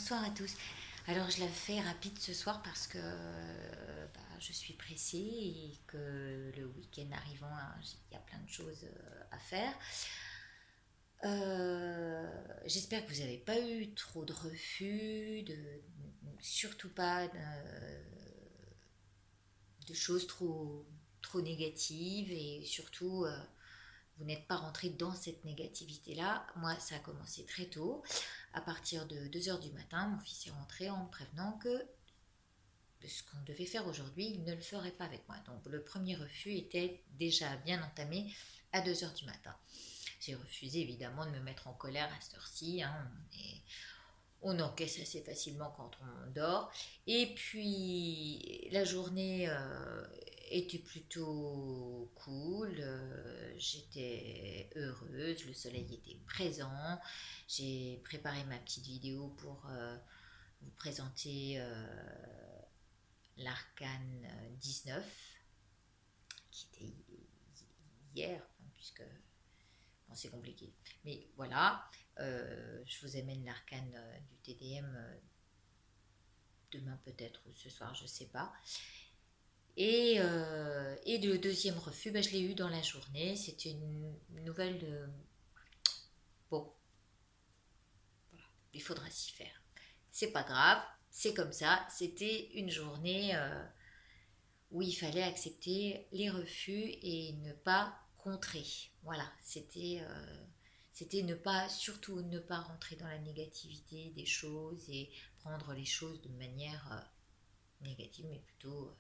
Bonsoir à tous. Alors je la fais rapide ce soir parce que je suis pressée et que le week-end arrivant, hein, il y a plein de choses à faire. J'espère que vous n'avez pas eu trop de refus, surtout pas de choses trop négatives et surtout vous n'êtes pas rentré dans cette négativité-là. Moi, ça a commencé très tôt. À partir de 2 heures du matin, mon fils est rentré en me prévenant que ce qu'on devait faire aujourd'hui, il ne le ferait pas avec moi. Donc le premier refus était déjà bien entamé à 2 heures du matin. J'ai refusé évidemment de me mettre en colère à cette heure-ci. Hein. On encaisse assez facilement quand on dort. Et puis la journée était plutôt cool. J'étais heureuse, le soleil était présent. J'ai préparé ma petite vidéo pour vous présenter l'Arcane 19, qui était hier, puisque bon, c'est compliqué. Mais voilà, je vous amène l'Arcane du TDM demain peut-être ou ce soir, je sais pas. Et le deuxième refus, je l'ai eu dans la journée. C'était une nouvelle de... Bon, voilà, il faudra s'y faire. C'est pas grave, c'est comme ça. C'était une journée où il fallait accepter les refus et ne pas contrer. Voilà, c'était ne pas, surtout ne pas rentrer dans la négativité des choses et prendre les choses de manière négative, mais plutôt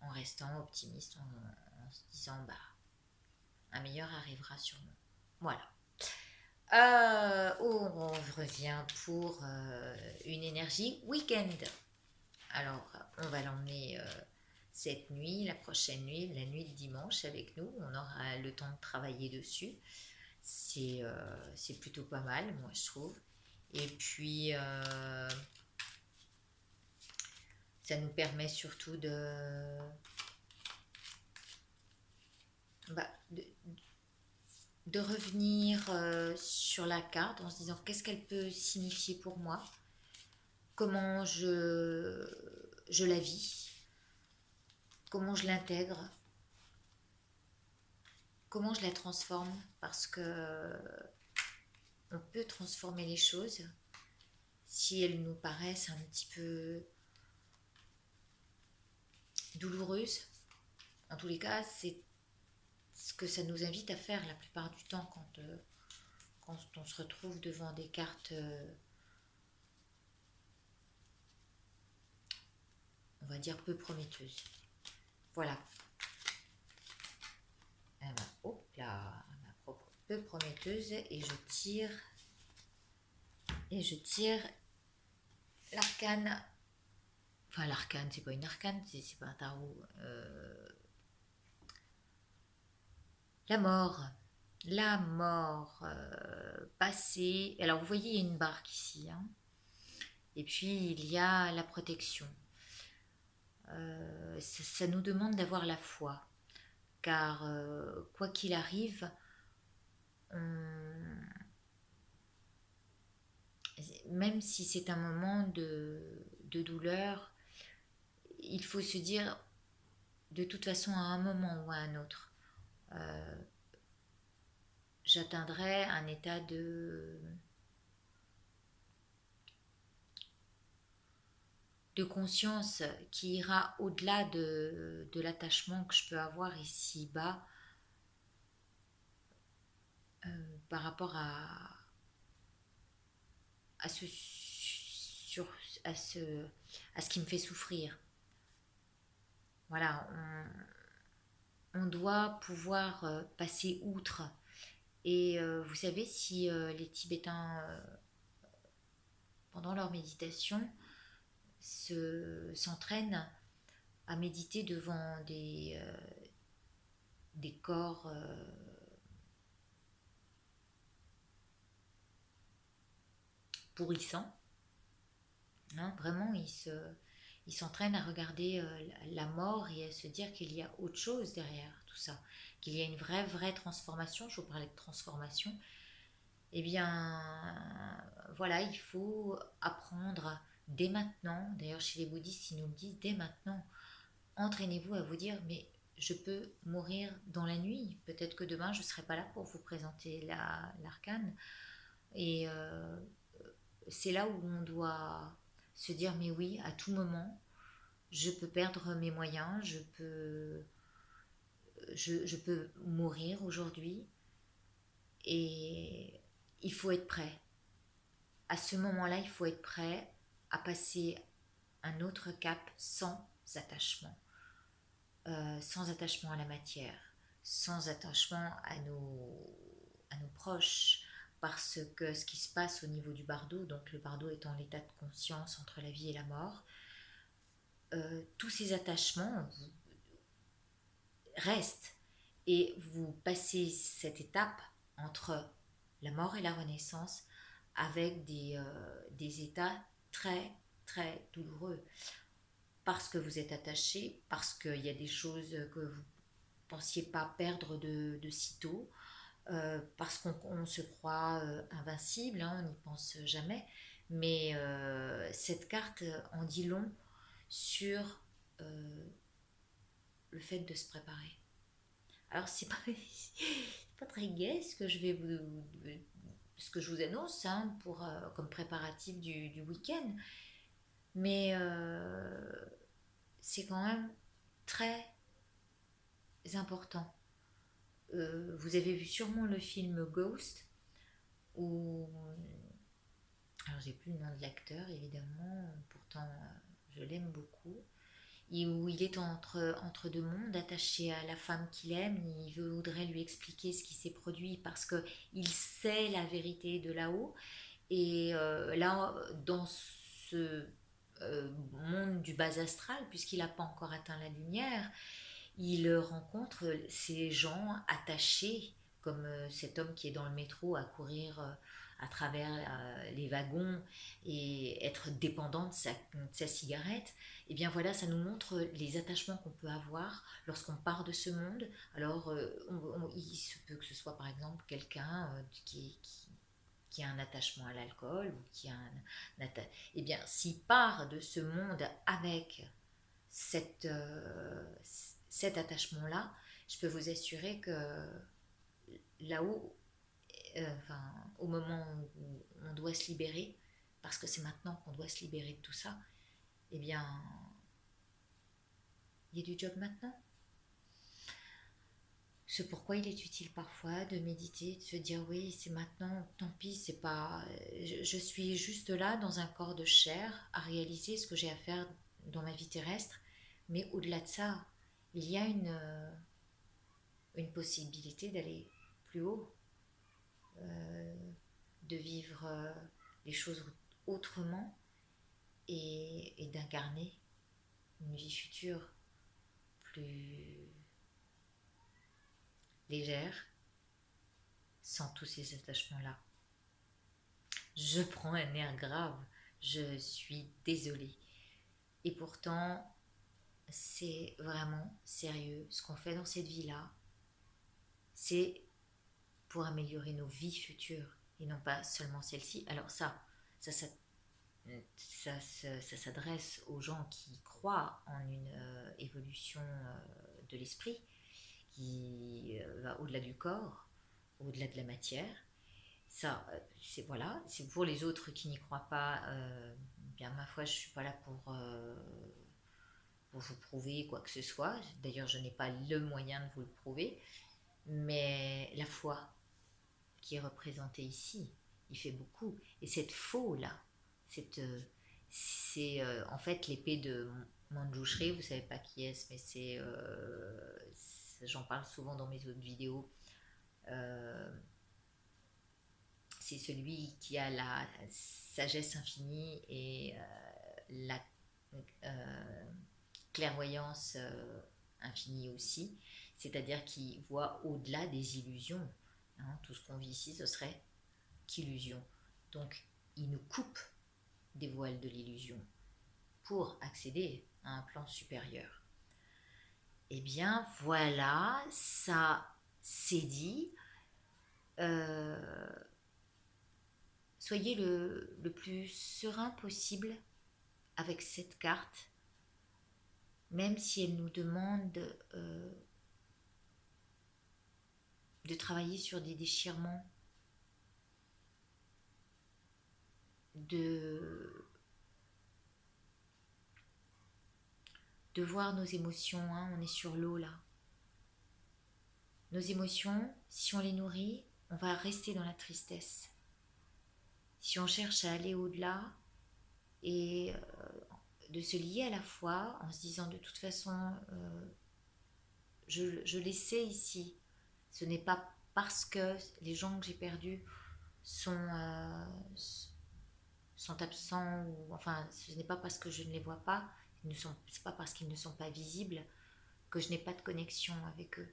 en restant optimiste, en se disant un meilleur arrivera sûrement. Voilà. On revient pour une énergie week-end. Alors, on va l'emmener cette nuit, la prochaine nuit, la nuit de dimanche avec nous. On aura le temps de travailler dessus. C'est plutôt pas mal, moi je trouve. Et puis, ça nous permet surtout bah, de, de revenir sur la carte en se disant qu'est-ce qu'elle peut signifier pour moi, comment je la vis, comment je l'intègre, comment je la transforme, parce que on peut transformer les choses si elles nous paraissent un petit peu douloureuses. En tous les cas, c'est ce que ça nous invite à faire la plupart du temps quand on se retrouve devant des cartes, on va dire, peu prometteuses. Voilà. Hop là, peu prometteuse et je tire l'arcane. Enfin, l'arcane, c'est pas une arcane, c'est pas un tarot. La mort. La mort passée. Alors, vous voyez, il y a une barque ici. Hein. Et puis, il y a la protection. Ça nous demande d'avoir la foi. Car, quoi qu'il arrive, même si c'est un moment de douleur, il faut se dire de toute façon à un moment ou à un autre, j'atteindrai un état de conscience qui ira au-delà de l'attachement que je peux avoir ici-bas par rapport à ce, sur, à ce qui me fait souffrir. Voilà, on doit pouvoir passer outre. Et vous savez, si les Tibétains, pendant leur méditation, s'entraînent à méditer devant des corps pourrissants, hein, vraiment, ils s'entraînent à regarder la mort et à se dire qu'il y a autre chose derrière tout ça, qu'il y a une vraie transformation. Je vous parlais de transformation. Eh bien, voilà, il faut apprendre dès maintenant. D'ailleurs, chez les bouddhistes, ils nous le disent dès maintenant. Entraînez-vous à vous dire, mais je peux mourir dans la nuit. Peut-être que demain, je ne serai pas là pour vous présenter l'arcane. Et c'est là où on doit se dire, mais oui, à tout moment, je peux perdre mes moyens, je peux mourir aujourd'hui. Et il faut être prêt. À ce moment-là, il faut être prêt à passer un autre cap attachement. Sans attachement à la matière, sans attachement à nos proches, parce que ce qui se passe au niveau du bardo, donc le bardo étant l'état de conscience entre la vie et la mort, tous ces attachements restent et vous passez cette étape entre la mort et la renaissance avec des états très très douloureux parce que vous êtes attaché, parce qu'il y a des choses que vous pensiez pas perdre de sitôt, parce qu'on se croit invincible, hein, on n'y pense jamais. Mais cette carte en dit long sur le fait de se préparer. Alors c'est pas, c'est pas très gai ce que je vous annonce hein, pour, comme préparatif du week-end, mais c'est quand même très important. Vous avez vu sûrement le film Ghost, où, alors j'ai plus le nom de l'acteur évidemment, pourtant je l'aime beaucoup, et où il est entre deux mondes, attaché à la femme qu'il aime, il voudrait lui expliquer ce qui s'est produit parce que il sait la vérité de là-haut, et là, dans ce monde du bas astral, puisqu'il n'a pas encore atteint la lumière, il rencontre ces gens attachés, comme cet homme qui est dans le métro à courir à travers les wagons et être dépendant de sa cigarette. Et bien voilà, ça nous montre les attachements qu'on peut avoir lorsqu'on part de ce monde. Alors, il se peut que ce soit par exemple quelqu'un qui a un attachement à l'alcool ou qui a eh bien, s'il part de ce monde avec cette, cet attachement-là, je peux vous assurer que là-haut, enfin, au moment où on doit se libérer, parce que c'est maintenant qu'on doit se libérer de tout ça, eh bien, il y a du job maintenant. C'est pourquoi il est utile parfois de méditer, de se dire oui, c'est maintenant, tant pis, c'est pas. Je suis juste là dans un corps de chair à réaliser ce que j'ai à faire dans ma vie terrestre, mais au-delà de ça, il y a une possibilité d'aller plus haut, euh, de vivre les choses autrement et d'incarner une vie future plus légère, sans tous ces attachements-là. Je prends un air grave, je suis désolée. Et pourtant, c'est vraiment sérieux. Ce qu'on fait dans cette vie-là, c'est pour améliorer nos vies futures et non pas seulement celle-ci. Alors ça, ça, ça s'adresse aux gens qui croient en une évolution de l'esprit qui va au-delà du corps, au-delà de la matière. Ça, c'est voilà, c'est pour les autres qui n'y croient pas. Bien ma foi, je suis pas là pour vous prouver quoi que ce soit. D'ailleurs, je n'ai pas le moyen de vous le prouver. Mais la foi qui est représentée ici, il fait beaucoup. Et cette faux-là, c'est en fait l'épée de Manjushri, vous savez pas qui est, mais j'en parle souvent dans mes autres vidéos. Euh, c'est celui qui a la sagesse infinie et la euh, clairvoyance infinie aussi, c'est-à-dire qui voit au-delà des illusions. Hein, tout ce qu'on vit ici, ce serait qu'illusion. Donc, il nous coupe des voiles de l'illusion pour accéder à un plan supérieur. Eh bien, voilà, ça c'est dit. Euh, soyez le plus serein possible avec cette carte, même si elle nous demande de travailler sur des déchirements, de, de voir nos émotions, hein, on est sur l'eau là. Nos émotions, si on les nourrit, on va rester dans la tristesse. Si on cherche à aller au-delà et de se lier à la foi en se disant de toute façon, je les sais ici. Ce n'est pas parce que les gens que j'ai perdus sont absents, ou enfin, ce n'est pas parce que je ne les vois pas, c'est pas parce qu'ils ne sont pas visibles que je n'ai pas de connexion avec eux.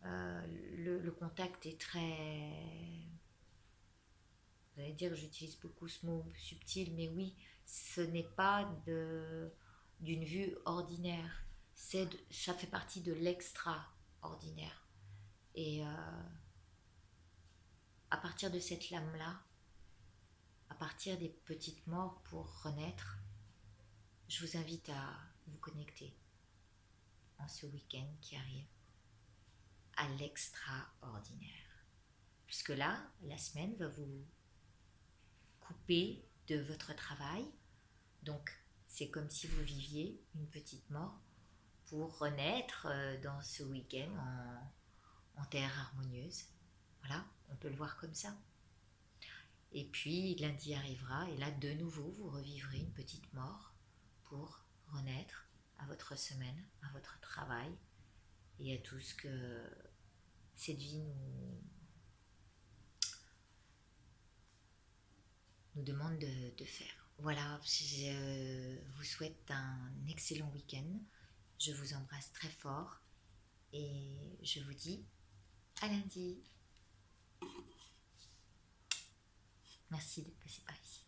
Le contact est très... Vous allez dire, j'utilise beaucoup ce mot subtil, mais oui, ce n'est pas d'une vue ordinaire. Ça fait partie de l'extraordinaire. Et à partir de cette lame-là, à partir des petites morts pour renaître, je vous invite à vous connecter en ce week-end qui arrive à l'extraordinaire. Puisque là, la semaine va vous couper de votre travail. Donc, c'est comme si vous viviez une petite mort pour renaître dans ce week-end en terre harmonieuse. Voilà, on peut le voir comme ça. Et puis lundi arrivera et là de nouveau vous revivrez une petite mort pour renaître à votre semaine, à votre travail et à tout ce que cette vie nous demande de faire. Voilà, je vous souhaite un excellent week-end. Je vous embrasse très fort et je vous dis à lundi. Merci d'être passé par ici.